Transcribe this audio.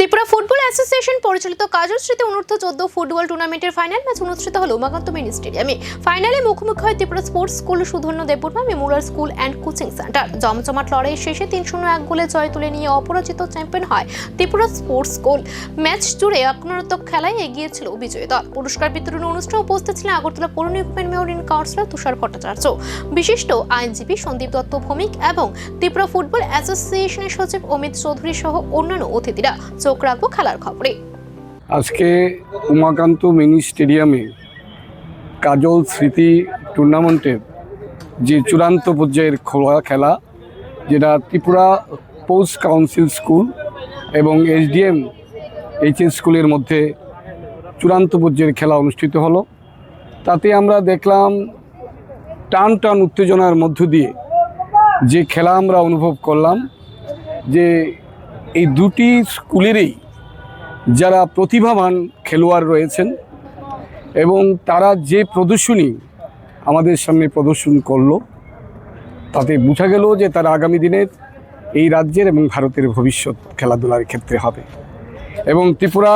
Tripura football association পরিচালিত কাজল স্মৃতি অনূর্ধ্ব-14 football টুর্নামেন্টের ফাইনাল ম্যাচ অনুষ্ঠিত হলো উমাকান্ত মিনি স্টেডিয়ামে। ফাইনালে মুখোমুখি হয় Tripura sports school Sudhanya Debbarma Memorial school and coaching centre. জমজমাট লড়াইয়ের শেষে 3-0 গোলে জয় তুলে নিয়ে অপরাজিত চ্যাম্পিয়ন হয় ত্রিপুরা স্পোর্টস স্কুল। ম্যাচ জুড়ে আক্রমণাত্মক খেলায় এগিয়ে ছিল বিজয়ী দল। পুরস্কার বিতরণ অনুষ্ঠানে উপস্থিত ছিলেন আগরতলা পৌর নিগমের মেয়র ইন কাউন্সিলর তুষার ভট্টাচার্য, বিশিষ্ট আইনজীবী সন্দীপ দত্ত ভৌমিক এবং ত্রিপুরা ফুটবল অ্যাসোসিয়েশনের সচিব অমিত চৌধুরী সহ অন্যান্য অতিথিরা। চোখ রাখবো খেলার খবরে। আজকে উমাকান্ত মিনি স্টেডিয়ামে কাজল স্মৃতি টুর্নামেন্টের যে চূড়ান্ত পর্যায়ের খেলা, যেটা ত্রিপুরা স্পোর্টস কাউন্সিল স্কুল এবং SDM HS স্কুলের মধ্যে চূড়ান্ত পর্যায়ের খেলা অনুষ্ঠিত হলো। তাতে আমরা দেখলাম টান টান উত্তেজনার মধ্য দিয়ে যে খেলা আমরা অনুভব করলাম, যে এই দুটি স্কুলেরই যারা প্রতিভাবান খেলোয়াড় রয়েছেন এবং তারা যে প্রদর্শনী আমাদের সামনে প্রদর্শন করলো, তাতে বোঝা গেল যে তারা আগামী দিনের এই রাজ্যের এবং ভারতের ভবিষ্যৎ খেলাধুলার ক্ষেত্রে হবে। এবং ত্রিপুরা